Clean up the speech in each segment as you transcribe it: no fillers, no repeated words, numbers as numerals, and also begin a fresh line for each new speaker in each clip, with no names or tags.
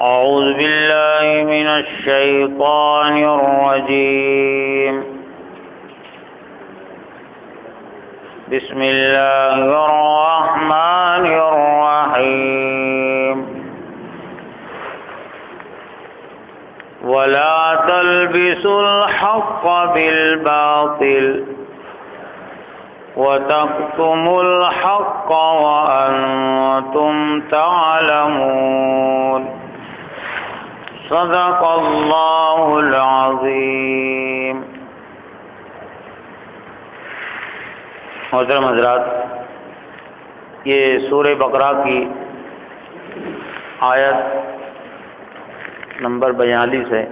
أعوذ بالله من الشيطان الرجيم بسم الله الرحمن الرحيم ولا تلبسوا الحق بالباطل وتكتموا الحق وأنتم تعلمون صدق اللہ العظیم۔ محترم حضرات، یہ سورہ بقرہ کی آیت نمبر 42 ہے۔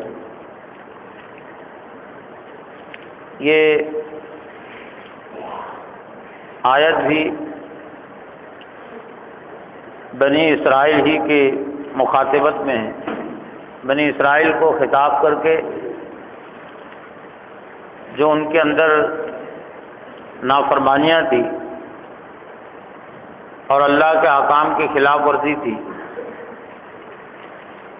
یہ آیت بھی بنی اسرائیل ہی کے مخاطبت میں ہے۔ بنی اسرائیل کو خطاب کر کے جو ان کے اندر نافرمانیاں تھی اور اللہ کے احکام کی خلاف ورزی تھی،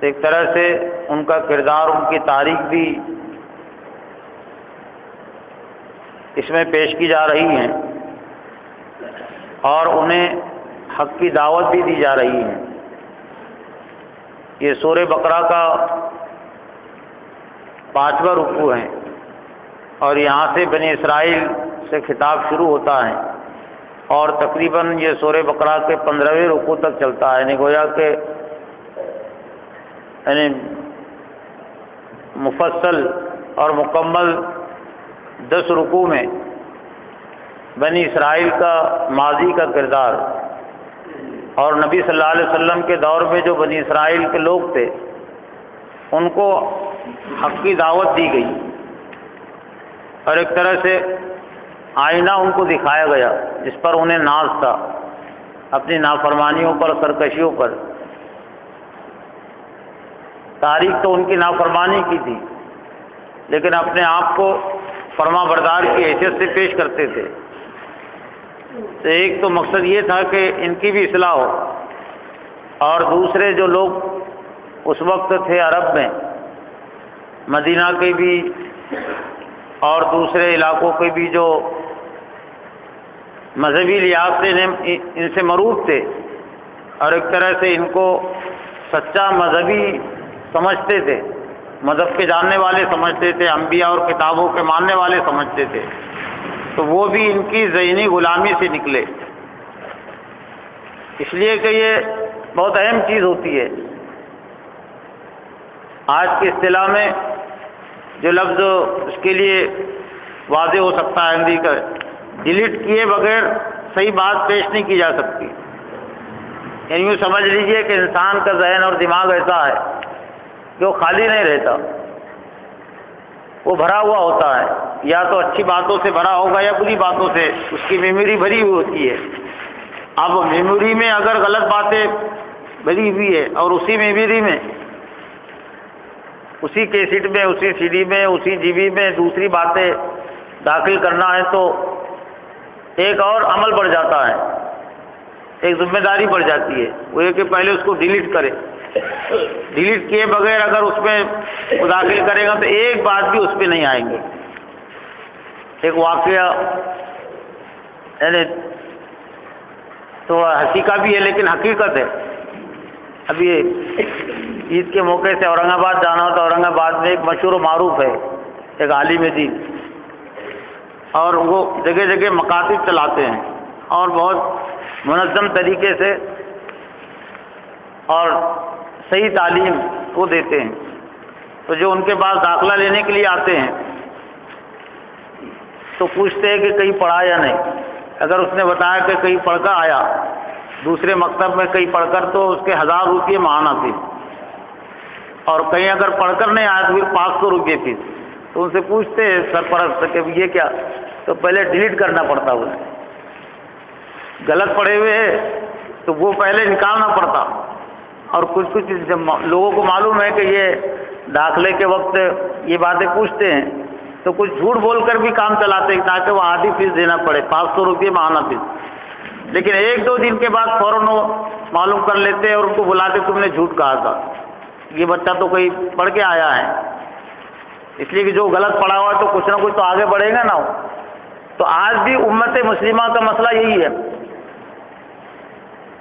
ایک طرح سے ان کا کردار، ان کی تاریخ بھی اس میں پیش کی جا رہی ہیں اور انہیں حق کی دعوت بھی دی جا رہی ہے۔ یہ سورہ بقرہ کا 5واں رکوع ہے اور یہاں سے بنی اسرائیل سے خطاب شروع ہوتا ہے اور تقریباً یہ سورہ بقرہ کے 15ویں رکوع تک چلتا ہے۔ یعنی گویا کہ مفصل اور مکمل 10 رکوع میں بنی اسرائیل کا ماضی کا کردار اور نبی صلی اللہ علیہ وسلم کے دور میں جو بنی اسرائیل کے لوگ تھے ان کو حق کی دعوت دی گئی اور ایک طرح سے آئینہ ان کو دکھایا گیا جس پر انہیں ناز تھا، اپنی نافرمانیوں پر، سرکشیوں پر۔ تاریخ تو ان کی نافرمانی کی تھی لیکن اپنے آپ کو فرما بردار کی حیثیت سے پیش کرتے تھے۔ تو ایک تو مقصد یہ تھا کہ ان کی بھی اصلاح ہو اور دوسرے جو لوگ اس وقت تھے عرب میں، مدینہ کے بھی اور دوسرے علاقوں کے بھی جو مذہبی لحاظ سے ان سے معروف تھے اور ایک طرح سے ان کو سچا مذہبی سمجھتے تھے، مذہب کے جاننے والے سمجھتے تھے، انبیاء اور کتابوں کے ماننے والے سمجھتے تھے، تو وہ بھی ان کی ذہنی غلامی سے نکلے۔ اس لیے کہ یہ بہت اہم چیز ہوتی ہے۔ آج کی اصطلاح میں جو لفظ اس کے لیے واضح ہو سکتا ہے ہندی کا، ڈیلیٹ کیے بغیر صحیح بات پیش نہیں کی جا سکتی۔ یعنی یوں سمجھ لیجئے کہ انسان کا ذہن اور دماغ ایسا ہے کہ وہ خالی نہیں رہتا، وہ بھرا ہوا ہوتا ہے، یا تو اچھی باتوں سے بھرا ہوگا یا بری باتوں سے، اس کی میموری بھری ہوئی ہوتی ہے۔ اب میموری میں اگر غلط باتیں بھری ہوئی ہے اور اسی میموری میں، اسی کیسٹ میں، اسی سی ڈی میں، اسی جی بی میں دوسری باتیں داخل کرنا ہے تو ایک اور عمل بڑھ جاتا ہے، ایک ذمہ داری بڑھ جاتی ہے، وہ یہ کہ پہلے اس کو ڈیلیٹ کرے۔ ڈیلیٹ کیے بغیر اگر اس میں وہ داخل کرے گا تو ایک بات بھی اس پہ نہیں آئیں گے۔ ایک واقعہ یعنی تو حقیقہ بھی ہے لیکن حقیقت ہے۔ ابھی عید کے موقع سے اورنگ آباد جانا ہو تو اورنگ آباد میں ایک مشہور و معروف ہے ایک عالم دین، اور وہ جگہ جگہ مکاتب چلاتے ہیں اور بہت منظم طریقے سے اور صحیح تعلیم وہ دیتے ہیں۔ تو جو ان کے پاس داخلہ لینے کے لیے آتے ہیں تو پوچھتے ہیں کہ کہیں پڑھا یا نہیں۔ اگر اس نے بتایا کہ کہیں پڑھ کر آیا، دوسرے مکتب میں کہیں پڑھ کر، تو اس کے 1000 روپئے ماہانہ فیس، اور کہیں اگر پڑھ کر نہیں آیا تو پھر 500 روپئے فیس۔ تو ان سے پوچھتے ہیں سرپرست کہ یہ کیا؟ تو پہلے ڈیلیٹ کرنا پڑتا، وہ غلط پڑھے ہوئے ہیں تو وہ پہلے نکالنا پڑتا۔ اور کچھ جب لوگوں کو معلوم ہے کہ یہ داخلے کے وقت یہ باتیں پوچھتے ہیں تو کچھ جھوٹ بول کر بھی کام چلاتے ہیں تاکہ وہ آدھی فیس دینا پڑے، 500 روپئے ماہانہ فیس۔ لیکن 1-2 دن کے بعد فوراً وہ معلوم کر لیتے اور ان کو بلاتے تم نے جھوٹ کہا تھا۔ یہ بچہ تو کوئی پڑھ کے آیا ہے، اس لیے کہ جو غلط پڑھا ہوا ہے تو کچھ نہ کچھ تو آگے بڑھے گا نا۔ تو آج بھی امت مسلمہ کا مسئلہ یہی ہے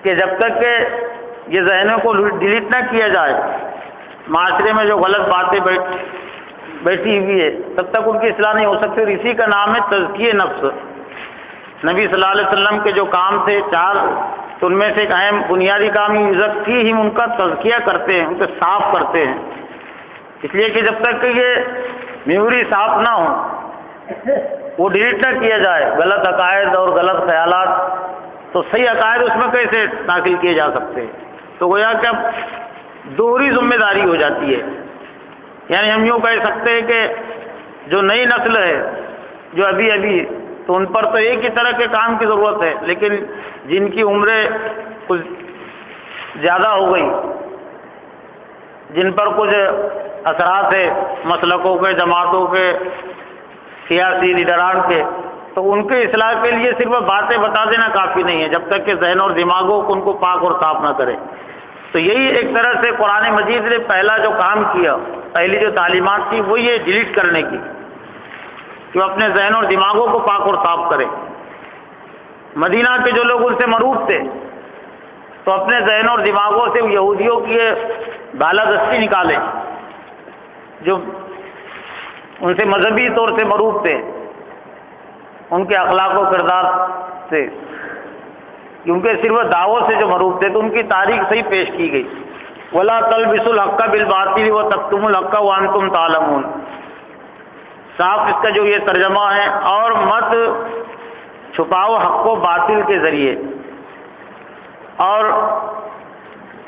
کہ جب تک کہ یہ ذہنوں کو ڈیلیٹ نہ کیا جائے، معاشرے میں جو غلط باتیں بیٹھی ہوئی ہے تب تک ان کی اصلاح نہیں ہو سکتی۔ اور اسی کا نام ہے تزکیہ نفس۔ نبی صلی اللہ علیہ وسلم کے جو کام تھے 4، تو ان میں سے ایک اہم بنیادی کام یزکیہم، ان کا تزکیہ کرتے ہیں، ان کو صاف کرتے ہیں۔ اس لیے کہ جب تک کہ یہ میموری صاف نہ ہو، وہ ڈیلیٹ نہ کیا جائے غلط عقائد اور غلط خیالات، تو صحیح عقائد اس میں کیسے داخل کیے جا سکتے ہیں؟ تو گویا کہ اب دوہری ذمہ داری ہو جاتی ہے۔ یعنی ہم یوں کہہ سکتے ہیں کہ جو نئی نسل ہے جو ابھی تو ان پر تو ایک ہی طرح کے کام کی ضرورت ہے، لیکن جن کی عمریں کچھ زیادہ ہو گئی، جن پر کچھ اثرات ہے مسلکوں کے، جماعتوں کے، سیاسی لیڈران کے، تو ان کے اصلاح کے لیے صرف باتیں بتا دینا کافی نہیں ہے جب تک کہ ذہن اور دماغوں کو ان کو پاک اور صاف نہ کرے۔ تو یہی ایک طرح سے قرآن مجید نے پہلا جو کام کیا، پہلی جو تعلیمات تھی وہ یہ ڈیلیٹ کرنے کی، کہ وہ اپنے ذہن اور دماغوں کو پاک اور صاف کرے۔ مدینہ کے جو لوگ ان سے معروف تھے تو اپنے ذہن اور دماغوں سے یہودیوں کی بالادستی نکالے، جو ان سے مذہبی طور سے معروف تھے، ان کے اخلاق و کردار سے، کیونکہ صرف دعوت سے جو معروف تھے تو ان کی تاریخ صحیح پیش کی گئی۔ وَلَا تَلْبِسُوا الْحَقَّ بِالْبَاطِلِ وَتَكْتُمُوا الْحَقَّ وَأَنْتُمْ تَعْلَمُونَ۔ صاف اس کا جو یہ ترجمہ ہے، اور مت چھپاؤ حق کو باطل کے ذریعے، اور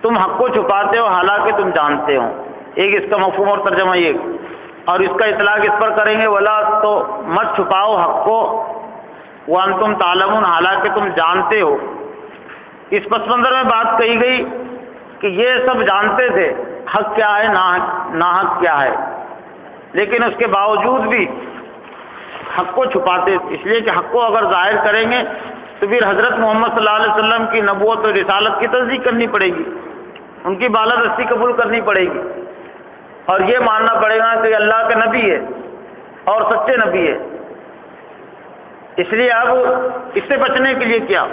تم حق کو چھپاتے ہو حالانکہ تم جانتے ہو۔ ایک اس کا مفہوم اور ترجمہ یہ، اور اس کا اطلاق اس پر کریں گے ولا، تو مت چھپاؤ حق کو، وانتم تعلمون، حالانکہ تم جانتے ہو۔ اس پس منظر میں بات کہی گئی کہ یہ سب جانتے تھے حق کیا ہے، ناحق کیا ہے، لیکن اس کے باوجود بھی حق کو چھپاتے، اس لیے کہ حق کو اگر ظاہر کریں گے تو پھر حضرت محمد صلی اللہ علیہ وسلم کی نبوت اور رسالت کی تصدیق کرنی پڑے گی، ان کی بالادستی قبول کرنی پڑے گی، اور یہ ماننا پڑے گا کہ اللہ کا نبی ہے اور سچے نبی ہے۔ اس لیے اب اس سے بچنے کے لیے کیا؟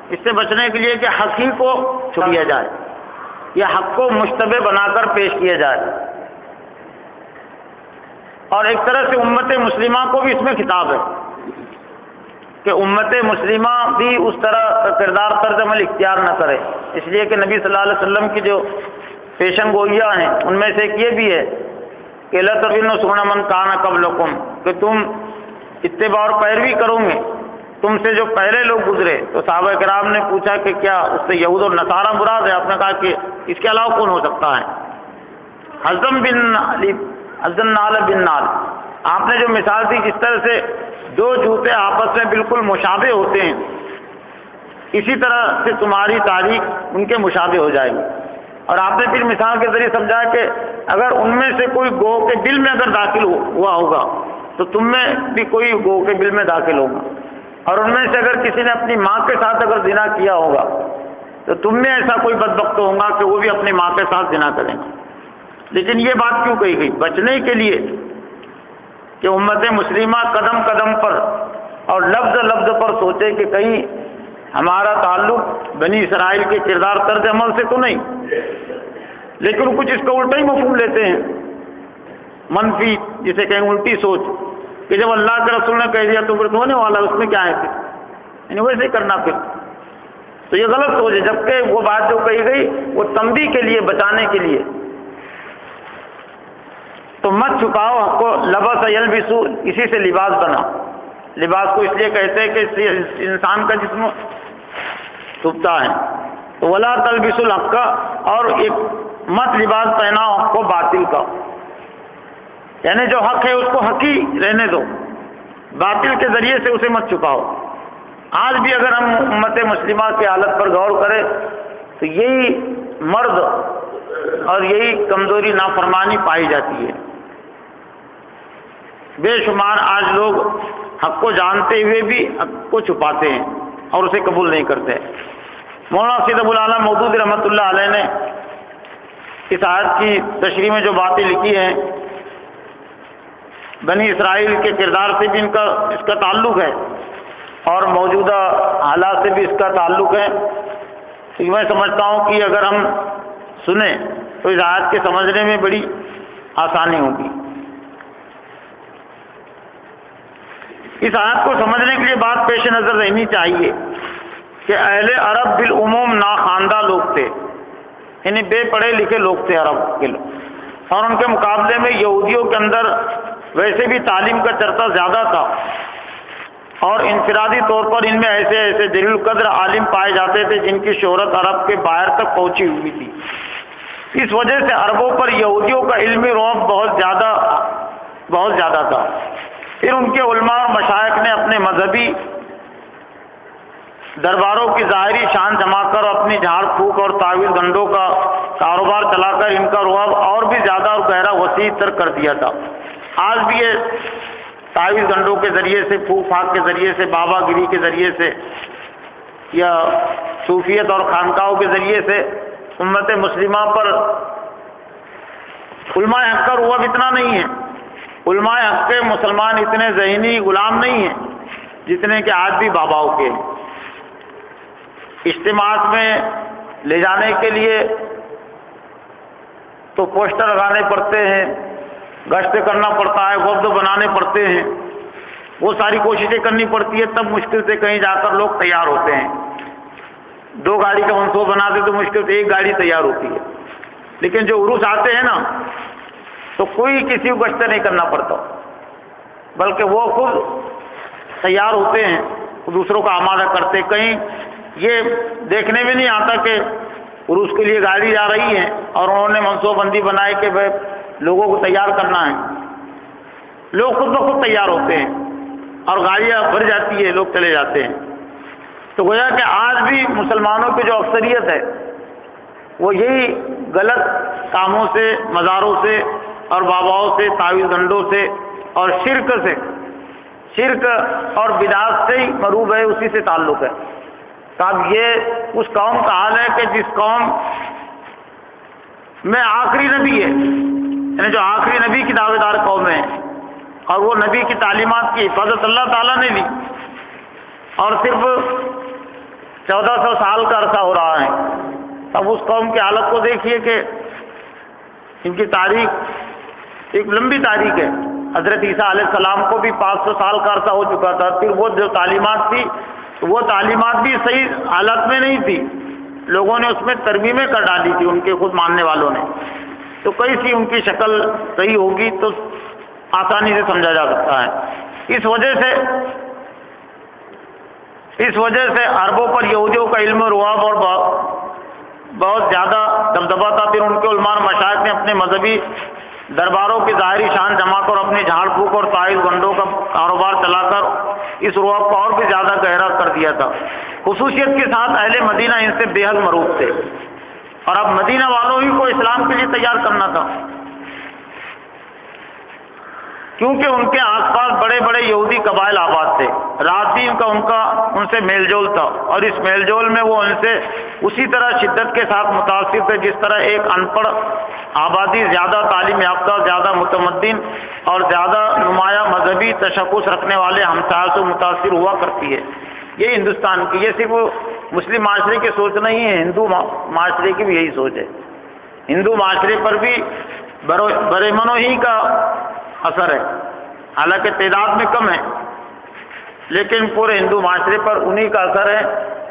اس سے بچنے کے لیے کہ حق ہی کو چھپایا جائے یا حق کو مشتبہ بنا کر پیش کیا جائے۔ اور ایک طرح سے امت مسلمہ کو بھی اس میں خطاب ہے کہ امت مسلمہ بھی اس طرح کا کردار طرز عمل اختیار نہ کرے، اس لیے کہ نبی صلی اللہ علیہ وسلم کی جو پیشن گوئیاں ہیں ان میں سے ایک یہ بھی ہے کہ لَتَبِنُّ سُنَنَ مَنْ كَانَ قَبْلَكُمْ، کہ تم اتباع اور پیروی کرو گے تم سے جو پہلے لوگ گزرے۔ تو صحابہ کرام نے پوچھا کہ کیا اس سے یہود اور نصارہ مراد ہے؟ آپ نے کہا کہ اس کے علاوہ کون ہو سکتا ہے؟ حزن نال بن نال، آپ نے جو مثال دی جس طرح سے دو جوتے آپس میں بالکل مشابہ ہوتے ہیں، اسی طرح سے تمہاری تاریخ ان کے مشابہ ہو جائے گی۔ اور آپ نے پھر مثال کے ذریعے سمجھایا کہ اگر ان میں سے کوئی گو کے دل میں اگر داخل ہوا ہوگا تو تم میں بھی کوئی گو کے دل میں داخل ہوگا، اور ان میں سے اگر کسی نے اپنی ماں کے ساتھ اگر زنا کیا ہوگا تو تم میں ایسا کوئی بدبخت ہوگا کہ وہ بھی اپنی ماں کے ساتھ زنا کریں گے۔ لیکن یہ بات کیوں کہی گئی؟ بچنے کے لیے کہ امت مسلمہ قدم قدم پر اور لفظ لفظ پر سوچے کہ کہیں ہمارا تعلق بنی اسرائیل کے کردار طرز عمل سے تو نہیں، لیکن کچھ اس کا الٹا ہی مفہوم لیتے ہیں، منفی، جسے کہیں الٹی سوچ، کہ جب اللہ کے رسول نے کہہ دیا تو پھر ہونے والا، اس میں کیا ہے پھر، یعنی ویسے ہی کرنا پھر۔ تو یہ غلط سوچ ہے، جبکہ وہ بات جو کہی گئی وہ تنبیہ کے لیے، بچانے کے لیے۔ تو مت چھپاؤ حق کو، لبس یلبسو، اسی سے لباس بنا۔ لباس کو اس لیے کہتے ہیں کہ اس سے انسان کا جسم چھپتا ہے۔ تو ولا تلبسوا الحق، اور ایک مت لباس پہناؤ حق کو باطل کا، یعنی جو حق ہے اس کو حق ہی رہنے دو، باطل کے ذریعے سے اسے مت چھپاؤ۔ آج بھی اگر ہم امت مسلمہ کی حالت پر غور کریں تو یہی مرض اور یہی کمزوری، نافرمانی پائی جاتی ہے۔ بے شمار آج لوگ حق کو جانتے ہوئے بھی حق کو چھپاتے ہیں اور اسے قبول نہیں کرتے۔ مولانا سید ابو العالیٰ مودودی رحمۃ اللہ علیہ نے اس آیت کی تشریح میں جو باتیں لکھی ہیں بنی اسرائیل کے کردار سے بھی اس کا تعلق ہے اور موجودہ حالات سے بھی اس کا تعلق ہے، تو میں سمجھتا ہوں کہ اگر ہم سنیں تو اس آیت کے سمجھنے میں بڑی آسانی ہوگی۔ اس آیت کو سمجھنے کے لیے بات پیش نظر رہنی چاہیے کہ اہل عرب بالعموم ناخواندہ لوگ تھے، یعنی بے پڑھے لکھے لوگ تھے عرب کے لوگ، اور ان کے مقابلے میں یہودیوں کے اندر ویسے بھی تعلیم کا چرچا زیادہ تھا، اور انفرادی طور پر ان میں ایسے ایسے جلیل القدر عالم پائے جاتے تھے جن کی شہرت عرب کے باہر تک پہنچی ہوئی تھی۔ اس وجہ سے عربوں پر یہودیوں کا علمی رعب بہت زیادہ تھا۔ پھر ان کے علماء اور مشائخ نے اپنے مذہبی درباروں کی ظاہری شان جما کر اور اپنی جھاڑ پھونک اور تعویذ گنڈوں کا کاروبار چلا کر ان کا رعب اور بھی زیادہ اور گہرا وسیع تر کر دیا تھا۔ آج بھی یہ تعویذ گنڈوں کے ذریعے سے، پھونک پھاک کے ذریعے سے، بابا گیری کے ذریعے سے یا صوفیت اور خانقاہوں کے ذریعے سے امت مسلمہ پر علماء حق کا رعب اتنا نہیں ہے، علماء حق کے مسلمان اتنے ذہنی غلام نہیں ہیں جتنے کہ آج بھی باباؤں کے ہیں۔ اجتماعات میں لے جانے کے لیے تو پوسٹر لگانے پڑتے ہیں، گشت کرنا پڑتا ہے، وفد بنانے پڑتے ہیں، وہ ساری کوششیں کرنی پڑتی ہے، تب مشکل سے کہیں جا کر لوگ تیار ہوتے ہیں۔ 2 گاڑی کا منصوبہ بناتے تو مشکل سے 1 گاڑی تیار ہوتی ہے، لیکن جو عروس آتے ہیں نا تو کوئی کسی کو گشت نہیں کرنا پڑتا، بلکہ وہ خود تیار ہوتے ہیں، دوسروں کا آمادہ کرتے۔ کہیں یہ دیکھنے میں نہیں آتا کہ عروس کے لیے گاڑی جا رہی ہے اور انہوں نے منصوبہ بندی بنائی کہ بھائی لوگوں کو تیار کرنا ہے، لوگ خود بخود تیار ہوتے ہیں اور گاڑیاں بھر جاتی ہے، لوگ چلے جاتے ہیں۔ تو گویا کہ آج بھی مسلمانوں کی جو اکثریت ہے وہ یہی غلط کاموں سے، مزاروں سے اور باباؤں سے، تعویذ گنڈوں سے اور شرک اور بدعات سے ہی مروب ہے، اسی سے تعلق ہے۔ تو اب یہ اس قوم کا حال ہے کہ جس قوم میں آخری نبی ہے، یعنی جو آخری نبی کی دعوے دار قوم ہے، اور وہ نبی کی تعلیمات کی حفاظت اللہ تعالیٰ نے لی، اور صرف 1400 سال کا عرصہ ہو رہا ہے۔ اب اس قوم کی حالت کو دیکھیے کہ ان کی تاریخ ایک لمبی تاریخ ہے۔ حضرت عیسیٰ علیہ السلام کو بھی 500 سال کا عرصہ ہو چکا تھا، پھر وہ جو تعلیمات تھی وہ تعلیمات بھی صحیح حالت میں نہیں تھی، لوگوں نے اس میں ترمیمیں کر ڈالی تھی، ان کے خود ماننے والوں نے۔ تو کیسی ان کی شکل صحیح ہوگی تو آسانی سے سمجھا جا سکتا ہے۔ اس وجہ سے عربوں پر یہودیوں کا علم رعب اور بہت زیادہ دبدبہ تھا۔ پھر ان کے علماء اور مشائخ نے اپنے مذہبی درباروں کی ظاہری شان جما کر اپنی جھاڑ پھونک اور تعویذ گنڈوں کا کاروبار چلا کر اس رعب کو اور بھی زیادہ گہرا کر دیا تھا۔ خصوصیت کے ساتھ اہل مدینہ ان سے بے حد مرعوب تھے، اور اب مدینہ والوں ہی کو اسلام کے لیے تیار کرنا تھا، کیونکہ ان کے آس پاس بڑے بڑے یہودی قبائل آباد تھے۔ رات دن کا ان سے میل جول تھا، اور اس میل جول میں وہ ان سے اسی طرح شدت کے ساتھ متاثر تھے جس طرح ایک ان پڑھ آبادی زیادہ تعلیم یافتہ، زیادہ متمدن اور زیادہ نمایاں مذہبی تشخص رکھنے والے ہمسایوں سے متاثر ہوا کرتی ہے۔ یہ ہندوستان کی، یہ صرف مسلم معاشرے کی سوچ نہیں ہے، ہندو معاشرے کی بھی یہی سوچ ہے۔ ہندو معاشرے پر بھی برے منو ہی کا اثر ہے، حالانکہ تعداد میں کم ہے، لیکن پورے ہندو معاشرے پر انہی کا اثر ہے،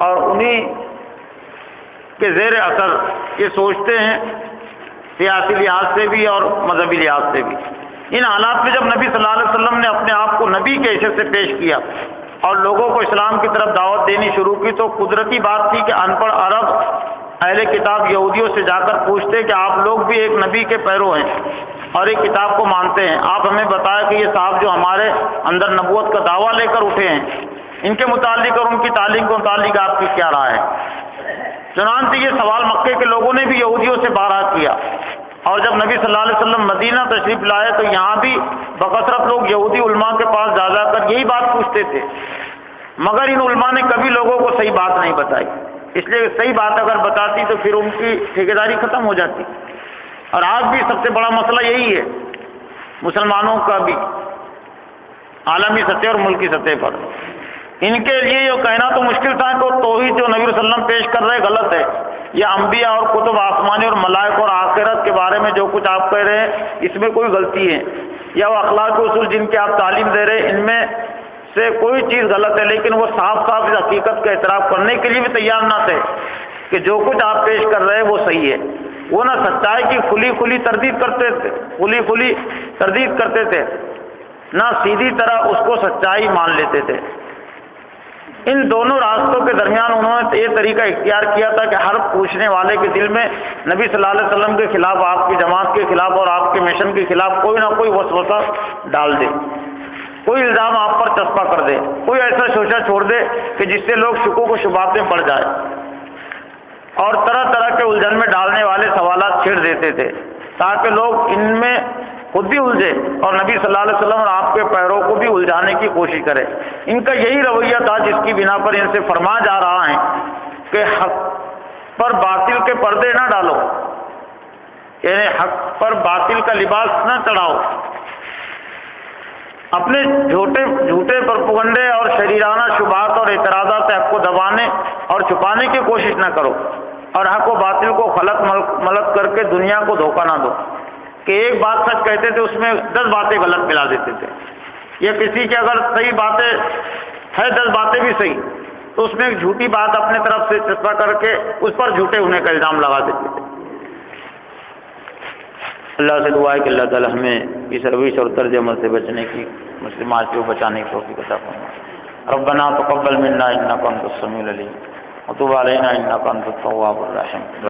اور انہی کے زیر اثر یہ سوچتے ہیں، سیاسی لحاظ سے بھی اور مذہبی لحاظ سے بھی۔ ان حالات میں جب نبی صلی اللہ علیہ وسلم نے اپنے آپ کو نبی کے حیثیت سے پیش کیا اور لوگوں کو اسلام کی طرف دعوت دینی شروع کی، تو قدرتی بات تھی کہ ان پڑھ عرب اہل کتاب یہودیوں سے جا کر پوچھتے کہ آپ لوگ بھی ایک نبی کے پیرو ہیں اور ایک کتاب کو مانتے ہیں، آپ ہمیں بتائیں کہ یہ صاحب جو ہمارے اندر نبوت کا دعویٰ لے کر اٹھے ہیں، ان کے متعلق اور ان کی تعلیم کے متعلق آپ کی کیا رائے ہے؟ چنانچہ یہ سوال مکے کے لوگوں نے بھی یہودیوں سے بارہا کیا، اور جب نبی صلی اللہ علیہ وسلم مدینہ تشریف لائے تو یہاں بھی بکثرت لوگ یہودی علماء کے پاس جا کر یہی بات پوچھتے تھے، مگر ان علماء نے کبھی لوگوں کو صحیح بات نہیں بتائی، اس لیے صحیح بات اگر بتاتی تو پھر ان کی ٹھیکیداری ختم ہو جاتی۔ اور آج بھی سب سے بڑا مسئلہ یہی ہے مسلمانوں کا بھی، عالمی سطح اور ملکی سطح پر۔ ان کے لیے یہ کہنا تو مشکل تھا کہ توحید جو نبی صلی اللہ علیہ وسلم پیش کر رہے غلط ہے، یا انبیاء اور کتب آسمانی اور ملائکہ اور آخرت کے بارے میں جو کچھ آپ کہہ رہے ہیں اس میں کوئی غلطی ہے، یا وہ اخلاق اصول جن کی آپ تعلیم دے رہے ہیں ان میں سے کوئی چیز غلط ہے، لیکن وہ صاف صاف اس حقیقت کا اعتراف کرنے کے لیے بھی تیار نہ تھے کہ جو کچھ آپ پیش کر رہے ہیں وہ صحیح ہے۔ وہ نہ سچائی کی کھلی تردید کرتے تھے، نہ سیدھی طرح اس کو سچائی مان لیتے تھے۔ ان دونوں راستوں کے درمیان انہوں نے یہ طریقہ اختیار کیا تھا کہ ہر پوچھنے والے کے دل میں نبی صلی اللہ علیہ وسلم کے خلاف، آپ کی جماعت کے خلاف اور آپ کے مشن کے خلاف کوئی نہ کوئی وسوسہ ڈال دے، کوئی الزام آپ پر چسپاں کر دے، کوئی ایسا شوشہ چھوڑ دے کہ جس سے لوگ شکوک و شبہات میں پڑ جائے، اور طرح طرح کے الجھن میں ڈالنے والے سوالات چھیڑ دیتے تھے تاکہ لوگ ان میں خود بھی الجھے اور نبی صلی اللہ علیہ وسلم اور آپ کے پیروں کو بھی الجھانے کی کوشش کرے۔ ان کا یہی رویہ تھا جس کی بنا پر ان سے فرمایا جا رہا ہے کہ حق پر باطل کے پردے نہ ڈالو، یعنی حق پر باطل کا لباس نہ چڑھاؤ، اپنے جھوٹے پروپیگنڈے اور شریرانہ شبہات اور اعتراضات حق کو دبانے اور چھپانے کی کوشش نہ کرو، اور حق و باطل کو خلط ملط کر کے دنیا کو دھوکہ نہ دو کہ ایک بات سچ کہتے تھے اس میں 10 باتیں غلط ملا دیتے تھے، یا کسی کی اگر صحیح باتیں ہے 10 باتیں بھی صحیح تو اس میں ایک جھوٹی بات اپنے طرف سے چسپاں کر کے اس پر جھوٹے ہونے کا الزام لگا دیتے تھے۔ اللہ سے دعا ہے کہ اللہ تعالی ہمیں اس روش اور طرز عمل سے بچنے کی، مسلم معاشرے کو بچانے کی توفیق عطا فرمائے۔ ربنا تقبل منا انک انت السمیع العلیم وتب علینا انک انت التواب الرحیم۔